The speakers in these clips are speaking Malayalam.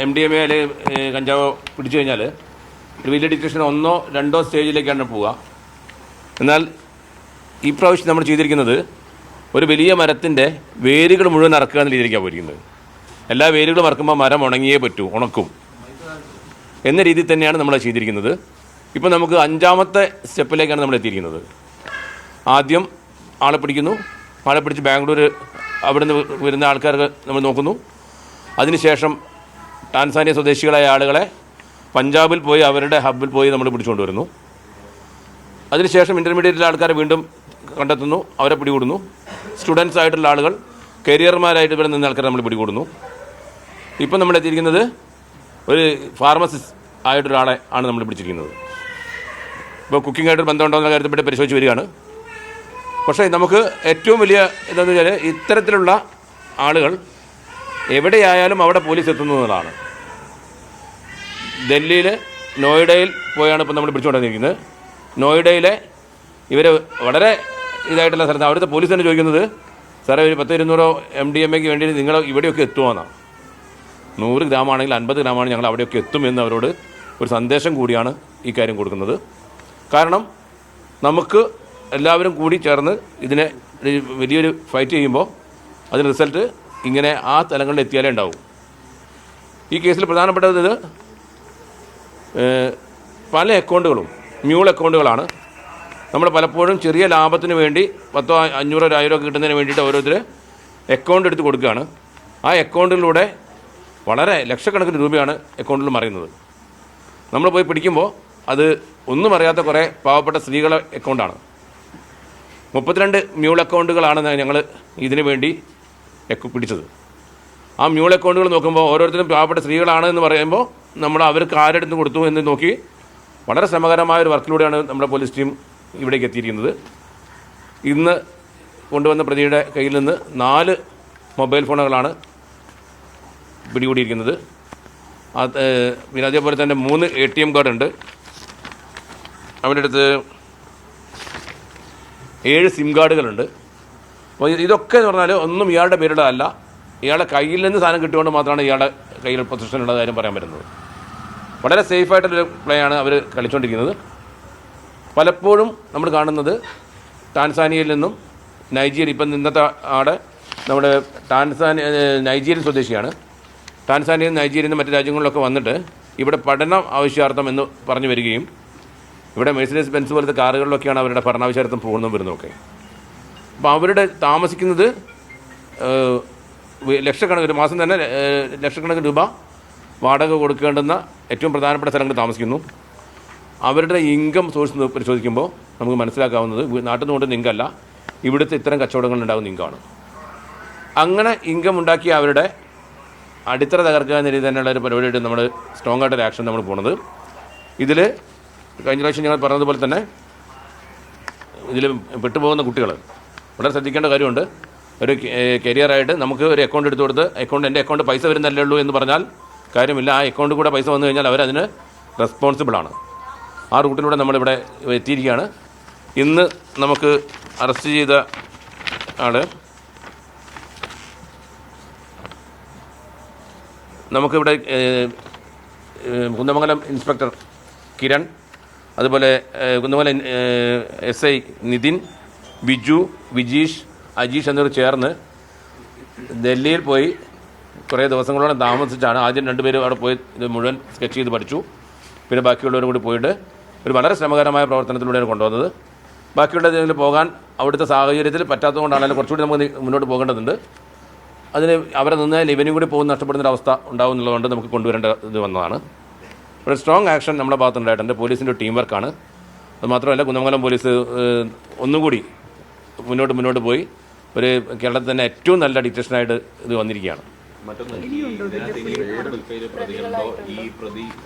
MDMA അല്ലെങ്കിൽ കഞ്ചാവോ പിടിച്ചു കഴിഞ്ഞാൽ ഒരു വലിയ ഡിറ്റക്ഷൻ 1 or 2 സ്റ്റേജിലേക്കാണ് പോവുക. എന്നാൽ ഈ പ്രാവശ്യം നമ്മൾ ചെയ്തിരിക്കുന്നത് ഒരു വലിയ മരത്തിൻ്റെ വേരുകൾ മുഴുവൻ അറക്കുക എന്ന രീതിയിലേക്കാണ് പോയിരിക്കുന്നത്. എല്ലാ വേരുകളും അറക്കുമ്പോൾ മരം ഉണങ്ങിയേ പറ്റൂ, ഉണക്കും എന്ന രീതിയിൽ തന്നെയാണ് നമ്മൾ ചെയ്തിരിക്കുന്നത്. ഇപ്പോൾ നമുക്ക് 5ാമത്തെ സ്റ്റെപ്പിലേക്കാണ് നമ്മൾ എത്തിയിരിക്കുന്നത്. ആദ്യം ആളെ പിടിക്കുന്നു. ആളെ പിടിച്ച് ബാംഗ്ലൂർ അവിടെ നിന്ന് വരുന്ന ആൾക്കാർക്ക് നമ്മൾ നോക്കുന്നു. അതിനുശേഷം ടാൻസാനിയ സ്വദേശികളായ ആളുകളെ പഞ്ചാബിൽ പോയി അവരുടെ ഹബ്ബിൽ പോയി നമ്മൾ പിടിച്ചുകൊണ്ടുവരുന്നു. അതിനുശേഷം ഇൻ്റർമീഡിയറ്റിലെ ആൾക്കാരെ വീണ്ടും കണ്ടെത്തുന്നു, അവരെ പിടികൂടുന്നു. സ്റ്റുഡൻസ് ആയിട്ടുള്ള ആളുകൾ, കരിയർമാരായിട്ട് ഇവിടെ നിന്ന ആൾക്കാരെ നമ്മൾ പിടികൂടുന്നു. ഇപ്പം നമ്മൾ എത്തിയിരിക്കുന്നത് ഒരു ഫാർമസിസ്റ്റ് ആയിട്ടൊരാളെ ആണ് നമ്മൾ പിടിച്ചിരിക്കുന്നത്. ഇപ്പോൾ കുക്കിംഗായിട്ട് ബന്ധമുണ്ടോ എന്ന കാര്യത്തിൽ പരിശോധിച്ച് വരികയാണ്. പക്ഷേ നമുക്ക് ഏറ്റവും വലിയ എന്താണെന്ന് വെച്ചാൽ ഇത്തരത്തിലുള്ള ആളുകൾ എവിടെയായാലും അവിടെ പോലീസ് എത്തുന്നതാണ്. ഡൽഹിയിൽ നോയിഡയിൽ പോയാണ് ഇപ്പോൾ നമ്മൾ പിടിച്ചുകൊണ്ടിരിക്കുന്നത്. നോയിഡയിലെ ഇവർ വളരെ ഇതായിട്ടുള്ള സ്ഥലത്ത് അവിടുത്തെ പോലീസ് തന്നെ ചോദിക്കുന്നത്, സാറേ ഒരു 10-200 MDMAക്ക് വേണ്ടി നിങ്ങൾ ഇവിടെയൊക്കെ എത്തുമെന്നാണ്. 100 ഗ്രാമാണെങ്കിൽ 50 ഗ്രാമാണ് ഞങ്ങൾ അവിടെയൊക്കെ എത്തുമെന്ന് അവരോട് ഒരു സന്ദേശം കൂടിയാണ് ഈ കാര്യം കൊടുക്കുന്നത്. കാരണം നമുക്ക് എല്ലാവരും കൂടി ചേർന്ന് ഇതിനെ വലിയൊരു ഫൈറ്റ് ചെയ്യുമ്പോൾ അതിന് റിസൾട്ട് ഇങ്ങനെ ആ തലങ്ങളിൽ എത്തിയാലേ ഉണ്ടാവും. ഈ കേസിൽ പ്രധാനപ്പെട്ടത് ഇത് പല അക്കൗണ്ടുകളും മ്യൂൾ അക്കൗണ്ടുകളാണ്. നമ്മൾ പലപ്പോഴും ചെറിയ ലാഭത്തിന് വേണ്ടി 1000, 500, 1000 കിട്ടുന്നതിന് വേണ്ടിയിട്ട് ഓരോരുത്തർ അക്കൗണ്ട് എടുത്ത് കൊടുക്കുകയാണ്. ആ അക്കൗണ്ടിലൂടെ വളരെ ലക്ഷക്കണക്കിന് രൂപയാണ് അക്കൗണ്ടിൽ മറിയുന്നത്. നമ്മൾ പോയി പിടിക്കുമ്പോൾ അത് ഒന്നും അറിയാത്ത കുറേ പാവപ്പെട്ട സ്ത്രീകളുടെ അക്കൗണ്ടാണ്. 32 മ്യൂൾ അക്കൗണ്ടുകളാണ് ഞങ്ങൾ ഇതിനു വേണ്ടി പിടിച്ചത്. ആ മ്യൂൾ അക്കൗണ്ടുകൾ നോക്കുമ്പോൾ ഓരോരുത്തരും പാവപ്പെട്ട സ്ത്രീകളാണ് എന്ന് പറയുമ്പോൾ നമ്മൾ അവർക്ക് ആരെടുത്ത് കൊടുത്തു എന്ന് നോക്കി വളരെ ശ്രമകരമായ ഒരു വർക്കിലൂടെയാണ് നമ്മുടെ പോലീസ് ടീം ഇവിടേക്ക് എത്തിയിരിക്കുന്നത്. ഇന്ന് കൊണ്ടുവന്ന പ്രതിയുടെ കയ്യിൽ നിന്ന് 4 മൊബൈൽ ഫോണുകളാണ് പിടികൂടിയിരിക്കുന്നത്. പിന്നെ അതേപോലെ തന്നെ 3 ATM കാർഡ് ഉണ്ട്. അവൻ്റെ അടുത്ത് 7 സിം കാർഡുകളുണ്ട്. അപ്പോൾ ഇതൊക്കെ എന്ന് പറഞ്ഞാൽ ഒന്നും ഇയാളുടെ പേരുള്ളതല്ല. ഇയാളുടെ കയ്യിൽ നിന്ന് സാധനം കിട്ടിയുകൊണ്ട് മാത്രമാണ് ഇയാളുടെ കയ്യിൽ പൊസിഷനുള്ള കാര്യം പറയാൻ പറ്റുന്നത്. വളരെ സേഫായിട്ടൊരു പ്ലേ ആണ് അവർ കളിച്ചുകൊണ്ടിരിക്കുന്നത്. പലപ്പോഴും നമ്മൾ കാണുന്നത് ടാൻസാനിയയിൽ നിന്നും നൈജീരിയ, ഇപ്പം ഇന്നത്തെ ആടെ നമ്മുടെ നൈജീരിയൻ സ്വദേശിയാണ്. ടാൻസാനിയയിൽ നിന്ന് നൈജീരിയയിൽ നിന്ന് മറ്റ് രാജ്യങ്ങളിലൊക്കെ വന്നിട്ട് ഇവിടെ പഠനം ആവശ്യാർത്ഥം എന്ന് പറഞ്ഞു വരികയും ഇവിടെ മെഴ്സിഡീസ് ബെൻസ് പോലത്തെ കാറുകളിലൊക്കെയാണ് അവരുടെ പഠനാവശ്യാർത്ഥം പോകുന്നതും വരുന്നതൊക്കെ. അപ്പോൾ അവരുടെ താമസിക്കുന്നത് ലക്ഷക്കണക്കിന്, ഒരു മാസം തന്നെ ലക്ഷക്കണക്കിന് രൂപ വാടക കൊടുക്കേണ്ടുന്ന ഏറ്റവും പ്രധാനപ്പെട്ട സ്ഥലങ്ങളിൽ താമസിക്കുന്നു. അവരുടെ ഇൻകം സോഴ്സ് പരിശോധിക്കുമ്പോൾ നമുക്ക് മനസ്സിലാക്കാവുന്നത് നാട്ടിൽ നിന്ന് കൊണ്ടുവന്ന ഇൻകമല്ല, ഇവിടുത്തെ ഇത്തരം കച്ചവടങ്ങളിലുണ്ടാകുന്ന ഇൻകമാണ്. അങ്ങനെ ഇൻകം ഉണ്ടാക്കിയ അവരുടെ അടിത്തറ തകർക്കുക എന്ന രീതി തന്നെയുള്ള ഒരു പരിപാടിയായിട്ട് നമ്മൾ സ്ട്രോങ് ആയിട്ടൊരു ആക്ഷൻ നമ്മൾ പോകുന്നത്. ഇതിൽ കഴിഞ്ഞ പ്രാവശ്യം ഞങ്ങൾ പറഞ്ഞതുപോലെ തന്നെ ഇതിൽ പെട്ടുപോകുന്ന കുട്ടികൾ വളരെ ശ്രദ്ധിക്കേണ്ട കാര്യമുണ്ട്. ഒരു കരിയറായിട്ട് നമുക്ക് ഒരു അക്കൗണ്ട് എടുത്തു കൊടുത്ത് എൻ്റെ അക്കൗണ്ട് പൈസ വരുന്നല്ലേ ഉള്ളൂ എന്ന് പറഞ്ഞാൽ കാര്യമില്ല. ആ അക്കൗണ്ട് കൂടെ പൈസ വന്നു കഴിഞ്ഞാൽ അവരതിന് റെസ്പോൺസിബിളാണ്. ആ റൂട്ടിലൂടെ നമ്മളിവിടെ എത്തിയിരിക്കുകയാണ്. ഇന്ന് നമുക്ക് അറസ്റ്റ് ചെയ്ത ആൾ നമുക്കിവിടെ കുന്ദമംഗലം ഇൻസ്പെക്ടർ കിരൺ, അതുപോലെ കുന്ദമംഗലം SI നിതിൻ, ബിജു, വിജീഷ്, അജീഷ് എന്നിവർ ചേർന്ന് ഡൽഹിയിൽ പോയി കുറേ ദിവസങ്ങളോളം താമസിച്ചാണ്. ആദ്യം 2 പേര് അവിടെ പോയി ഇത് മുഴുവൻ സ്കെച്ച് ചെയ്ത് പഠിച്ചു. പിന്നെ ബാക്കിയുള്ളവരും കൂടി പോയിട്ട് ഒരു വളരെ ശ്രമകരമായ പ്രവർത്തനത്തിലൂടെയാണ് കൊണ്ടുവന്നത്. ബാക്കിയുള്ള ഇതിൽ പോകാൻ അവിടുത്തെ സാഹചര്യത്തിൽ പറ്റാത്തതുകൊണ്ടാണെങ്കിലും കുറച്ചുകൂടി നമുക്ക് മുന്നോട്ട് പോകേണ്ടതുണ്ട്. അതിന് അവരെ നിന്നാൽ ഇവനും കൂടി പോകുന്ന നഷ്ടപ്പെടുന്നൊരവസ്ഥ ഉണ്ടാകുന്നുള്ളതുകൊണ്ട് നമുക്ക് കൊണ്ടുവരേണ്ട ഇത് വന്നതാണ്. ഒരു സ്ട്രോങ് ആക്ഷൻ നമ്മുടെ ഭാഗത്തുണ്ടായിട്ടുണ്ട്. പോലീസിൻ്റെ ടീം വർക്കാണ്. അതുമാത്രമല്ല കുന്ദമംഗലം പോലീസ് ഒന്നുകൂടി മുന്നോട്ട് പോയി ഒരു കേരളത്തിൽ തന്നെ ഏറ്റവും നല്ല ഡിറ്റക്ഷനായിട്ട് ഇത് വന്നിരിക്കുകയാണ്.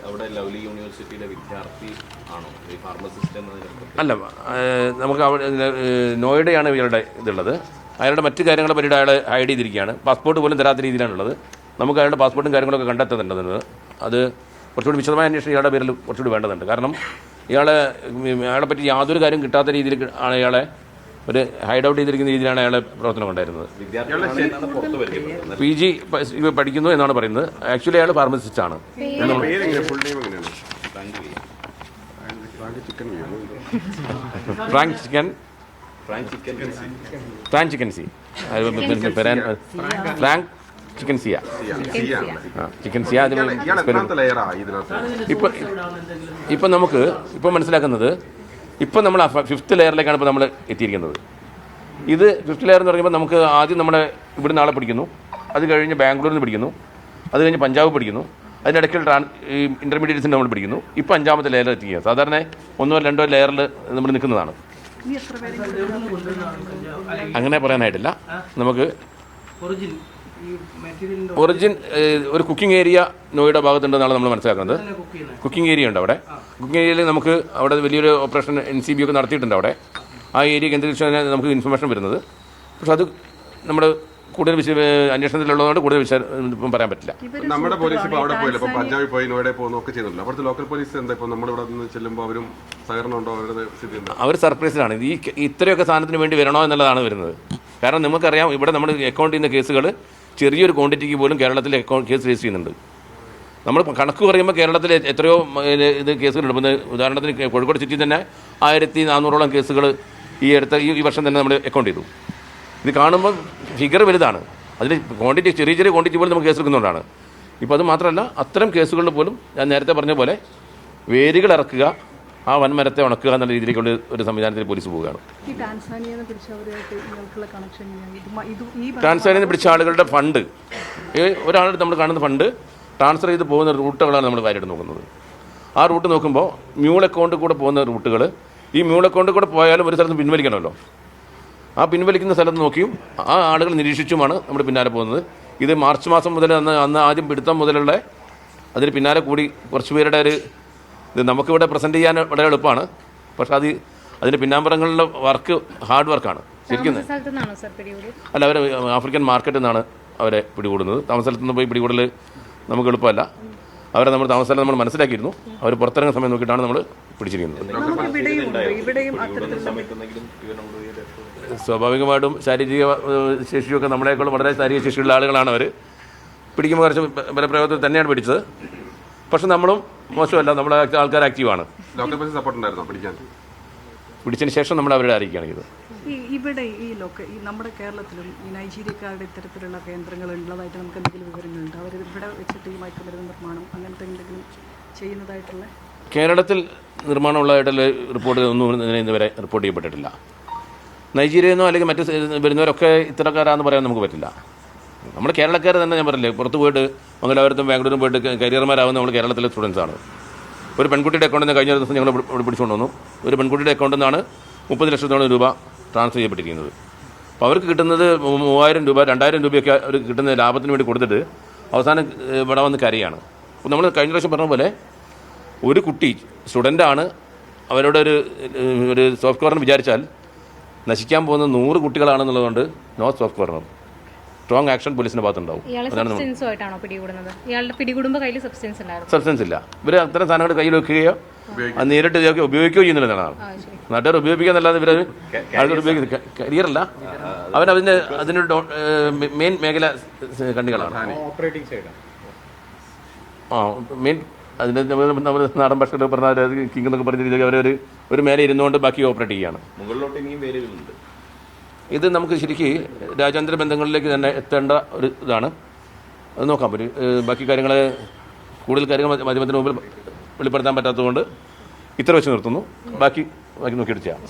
അല്ല, നമുക്ക് അവിടെ നോയിഡയാണ് ഇയാളുടെ ഇതുള്ളത്. അയാളുടെ മറ്റു കാര്യങ്ങളെ പറ്റിയിട്ട് അയാൾ ഹൈഡ് ചെയ്തിരിക്കുകയാണ്. പാസ്പോർട്ട് പോലും തരാത്ത രീതിയിലാണുള്ളത്. നമുക്ക് അയാളുടെ പാസ്പോർട്ടും കാര്യങ്ങളൊക്കെ കണ്ടെത്തുന്നുണ്ടെന്നത് അത് കുറച്ചുകൂടി വിശദമായ അന്വേഷണം ഇയാളുടെ പേരിൽ കുറച്ചുകൂടി വേണ്ടതുണ്ട്. കാരണം ഇയാളെ പറ്റി യാതൊരു കാര്യം കിട്ടാത്ത രീതിയിൽ ആണ് ഇയാളെ ഒരു ഹൈഡ് ഔട്ട് ചെയ്തിരിക്കുന്ന രീതിയിലാണ് അയാളെ പ്രവർത്തനം ഉണ്ടായിരുന്നത്. PG പഠിക്കുന്നു എന്നാണ് പറയുന്നത്. ആക്ച്വലി അയാൾ ഫാർമസിസ്റ്റ് ആണ്. ഫ്രാങ്ക് ചിക്കൻ സി ഇപ്പം നമുക്ക് ഇപ്പം മനസ്സിലാക്കുന്നത്, ഇപ്പം നമ്മൾ 5th ലെയറിലേക്കാണ് ഇപ്പോൾ നമ്മൾ എത്തിയിരിക്കുന്നത്. ഇത് 5th ലെയർ എന്ന് പറയുമ്പോൾ നമുക്ക് ആദ്യം നമ്മുടെ ഇവിടെ നാളെ പിടിക്കുന്നു, അത് കഴിഞ്ഞ് ബാംഗ്ലൂരിൽ നിന്ന് പിടിക്കുന്നു, അത് കഴിഞ്ഞ് പഞ്ചാബ് പിടിക്കുന്നു, അതിനിടയ്ക്ക് ഈ ഇൻ്റർമീഡിയറ്റ്സിൻ്റെ നമ്മൾ പിടിക്കുന്നു. ഇപ്പോൾ 5ാമത്തെ ലെയറിൽ എത്തിക്കുക. സാധാരണ 1 or 2 ലെയറിൽ നമ്മൾ നിൽക്കുന്നതാണ്. അങ്ങനെ പറയാനായിട്ടില്ല. നമുക്ക് ഒറിജിൻ ഒരു കുക്കിംഗ് ഏരിയ നോയിഡ ഭാഗത്തുണ്ടെന്നാണ് നമ്മൾ മനസ്സിലാക്കുന്നത്. കുക്കിംഗ് ഏരിയ ഉണ്ട് അവിടെ. കുക്കിംഗ് ഏരിയയിൽ നമുക്ക് അവിടെ വലിയൊരു ഓപ്പറേഷൻ NCB ഒക്കെ നടത്തിയിട്ടുണ്ട് അവിടെ. ആ ഏരിയ കേന്ദ്രീകരിച്ചാണ് നമുക്ക് ഇൻഫർമേഷൻ വരുന്നത്. പക്ഷെ അത് നമ്മുടെ കൂടുതൽ അന്വേഷണത്തിലുള്ളതുകൊണ്ട് കൂടുതൽ ഇപ്പം പറയാൻ പറ്റില്ല. നമ്മുടെ പോലീസ് ഇപ്പോൾ അവിടെ പോയില്ല, ഇപ്പോൾ പഞ്ചാബിൽ പോയി നോയിഡയിൽ പോകുന്നു ഒക്കെ ചെയ്യുന്നില്ല. അവിടുത്തെ ലോക്കൽ പോലീസ് എന്താ ഇപ്പോൾ നമ്മുടെ ഇവിടെ നിന്ന് ചെല്ലുമ്പോൾ അവരും സഹകരണം ഉണ്ടോ? അവരുടെ സ്ഥിതി എന്താ? അവർ സർപ്രൈസിലാണ്. ഇത്രയൊക്കെ സാധനത്തിന് വേണ്ടി വരണോ എന്നുള്ളതാണ് വരുന്നത്. കാരണം നമുക്കറിയാം, ഇവിടെ നമ്മൾ അക്കൗണ്ട് ചെയ്യുന്ന കേസുകൾ ചെറിയൊരു ക്വാണ്ടിറ്റിക്ക് പോലും കേരളത്തിൽ കേസ് രജിസ്റ്റർ ചെയ്യുന്നുണ്ട്. നമ്മൾ കണക്ക് പറയുമ്പോൾ കേരളത്തിൽ എത്രയോ ഇത് കേസുകളുണ്ട്. ഇപ്പം ഉദാഹരണത്തിന് കോഴിക്കോട് സിറ്റിയിൽ തന്നെ 1400ഓളം കേസുകൾ ഈ വർഷം തന്നെ നമ്മൾ അക്കൗണ്ട് ചെയ്തു. ഇത് കാണുമ്പോൾ ഫിഗർ വലുതാണ്. അതിൽ ക്വാണ്ടിറ്റി ചെറിയ ക്വാണ്ടിറ്റി പോലും നമുക്ക് കേസ് എടുക്കുന്നതുകൊണ്ടാണ്. ഇപ്പോൾ അത് മാത്രമല്ല, അത്തരം കേസുകളിൽ പോലും ഞാൻ നേരത്തെ പറഞ്ഞ പോലെ വേരുകൾ ഇറക്കുക, ആ വൻമരത്തെ ഉണക്കുക എന്നുള്ള രീതിയിലേക്കുള്ള ഒരു സംവിധാനത്തിൽ പോലീസ് പോവുകയാണ്. ടാൻസാനിയിൽ നിന്ന് പിടിച്ച ആളുകളുടെ ഫണ്ട്, ഒരാൾ നമ്മൾ കാണുന്ന ഫണ്ട് ട്രാൻസ്ഫർ ചെയ്ത് പോകുന്ന റൂട്ടുകളാണ് നമ്മൾ കാര്യമായിട്ട് നോക്കുന്നത്. ആ റൂട്ട് നോക്കുമ്പോൾ മ്യൂൾ അക്കൗണ്ടിൽ കൂടെ പോകുന്ന റൂട്ടുകൾ, ഈ മ്യൂൾ അക്കൗണ്ടിൽ കൂടെ പോയാലും ഒരു സ്ഥലത്ത് പിൻവലിക്കണമല്ലോ. ആ പിൻവലിക്കുന്ന സ്ഥലത്ത് നോക്കിയും ആ ആളുകൾ നിരീക്ഷിച്ചുമാണ് നമ്മൾ പിന്നാലെ പോകുന്നത്. ഇത് മാർച്ച് മാസം മുതൽ അന്ന് ആദ്യം പിടുത്തം മുതലുള്ള അതിന് പിന്നാലെ കൂടി കുറച്ച് പേരുടെ ഇത് നമുക്കിവിടെ പ്രസൻറ്റ് ചെയ്യാൻ വളരെ എളുപ്പമാണ്. പക്ഷെ അതിൻ്റെ പിന്നാമ്പുറങ്ങളിലെ വർക്ക് ഹാർഡ് വർക്കാണ് ശരിക്കും. അല്ല, അവർ ആഫ്രിക്കൻ മാർക്കറ്റിൽ നിന്നാണ് അവരെ പിടികൂടുന്നത്. താമസ സ്ഥലത്ത് നിന്ന് പോയി പിടികൂടൽ നമുക്ക് എളുപ്പമല്ല. അവരെ നമ്മൾ താമസ സ്ഥലം നമ്മൾ മനസ്സിലാക്കിയിരുന്നു. അവർ പുറത്തിറങ്ങുന്ന സമയം നോക്കിയിട്ടാണ് നമ്മൾ പിടിച്ചിരിക്കുന്നത്. സ്വാഭാവികമായിട്ടും ശാരീരിക ശേഷിയൊക്കെ നമ്മളെക്കാൾ വളരെ ശാരീരിക ശേഷിയുള്ള ആളുകളാണ് അവർ. പിടിക്കുമ്പോൾ കുറച്ച് ബലപ്രയോഗത്തിൽ തന്നെയാണ് പിടിച്ചത്. പക്ഷെ നമ്മളും മോശമല്ല, നമ്മളെ ആൾക്കാർ ആക്റ്റീവാണ്. പിടിച്ചതിന് ശേഷം നമ്മൾ അവരെ അറിയിക്കുകയാണ് ചെയ്തത്. ഇവിടെ ഈ നമ്മുടെ കേരളത്തിലും ഈ നൈജീരിയക്കാരുടെ ഇത്തരത്തിലുള്ള കേന്ദ്രങ്ങൾ ഉള്ളതായിട്ട് നമുക്ക് എന്തെങ്കിലും വിവരങ്ങളുണ്ട്? അവർ ഇവിടെ വെച്ചിട്ട് ഈ മയക്കുമരുന്ന് നിർമ്മാണം അങ്ങനത്തെ എന്തെങ്കിലും ചെയ്യുന്നതായിട്ടുള്ള കേരളത്തിൽ നിർമ്മാണമുള്ളതായിട്ടുള്ള റിപ്പോർട്ട് ഒന്നും ഇതുവരെ റിപ്പോർട്ട് ചെയ്യപ്പെട്ടിട്ടില്ല. നൈജീരിയയിൽ നിന്നോ അല്ലെങ്കിൽ മറ്റ് വരുന്നവരൊക്കെ ഇത്തരക്കാരാണെന്ന് പറയാൻ നമുക്ക് പറ്റില്ല. നമ്മൾ കേരളക്കാർ തന്നെ, ഞാൻ പറഞ്ഞില്ലേ, പുറത്ത് പോയിട്ട് മംഗലാപുരത്തും ബാംഗ്ലൂരും പോയിട്ട് കരിയർമാരാകുന്ന നമ്മൾ കേരളത്തിലെ സ്റ്റുഡൻസാണ്. ഒരു പെൺകുട്ടിയുടെ അക്കൗണ്ടിൽ നിന്ന് കഴിഞ്ഞ ദിവസം ഞങ്ങൾ ഇവിടെ പിടിച്ചുകൊണ്ട് വന്നു. ഒരു പെൺകുട്ടിയുടെ അക്കൗണ്ടിൽ നിന്നാണ് 30 ലക്ഷത്തോളം രൂപ ട്രാൻസ്ഫർ ചെയ്യപ്പെട്ടിരിക്കുന്നത്. അപ്പോൾ അവർക്ക് കിട്ടുന്നത് 3000 രൂപ 2000 രൂപയൊക്കെ അവർ കിട്ടുന്ന ലാഭത്തിന് വേണ്ടി കൊടുത്തിട്ട് അവസാനം ഇവിടെ വന്ന് കരയാണ്. അപ്പോൾ നമ്മൾ കഴിഞ്ഞ പ്രാവശ്യം പറഞ്ഞ പോലെ ഒരു കുട്ടി സ്റ്റുഡൻ്റാണ്, അവരുടെ ഒരു സോഫ്റ്റ് കോർണർ വിചാരിച്ചാൽ നശിക്കാൻ പോകുന്ന 100 കുട്ടികളാണെന്നുള്ളതുകൊണ്ട് no soft corner. Strong action പോലീസിന്റെ ഭാഗത്തുണ്ടാവും. സബ്സ്റ്റൻസ് ഇല്ല. ഇവർ അത്തരം സാധനങ്ങൾ കയ്യിൽ വെക്കുകയോ അത് നേരിട്ട് ഉപയോഗിക്കുകയോ ചെയ്യുന്നില്ലെന്നാണ്. നാട്ടുകാർ ഉപയോഗിക്കുക ഇവർ ആളുകൾ ഉപയോഗിക്കുന്നത് കരിയറല്ല, അതിൻ്റെ മെയിൻ മേഖല കണ്ണികളാണ്. മെയിൻ അതിൻ്റെ നമ്മൾ നാടൻ ഭാഷയിൽ പറഞ്ഞാൽ കിങ് എന്നൊക്കെ പറഞ്ഞ രീതിയിൽ ഒരു മേലെ ഇരുന്നുകൊണ്ട് ബാക്കി ഓപ്പറേറ്റ് ചെയ്യുകയാണ്. മുകളിലോട്ട് ഇനിയും വേരുകളുണ്ട്. ഇത് നമുക്ക് ശരിക്കും രാജ്യാന്തര ബന്ധങ്ങളിലേക്ക് തന്നെ എത്തേണ്ട ഒരു ഇതാണ്. അത് നോക്കാം. ബാക്കി കാര്യങ്ങൾ കൂടുതൽ കാര്യങ്ങൾ മാധ്യമത്തിന് മുമ്പിൽ വെളിപ്പെടുത്താൻ പറ്റാത്തതുകൊണ്ട് ഇത്ര വെച്ച് നിർത്തുന്നു. ബാക്കി നോക്കിയിട്ട് ചെയ്യാം.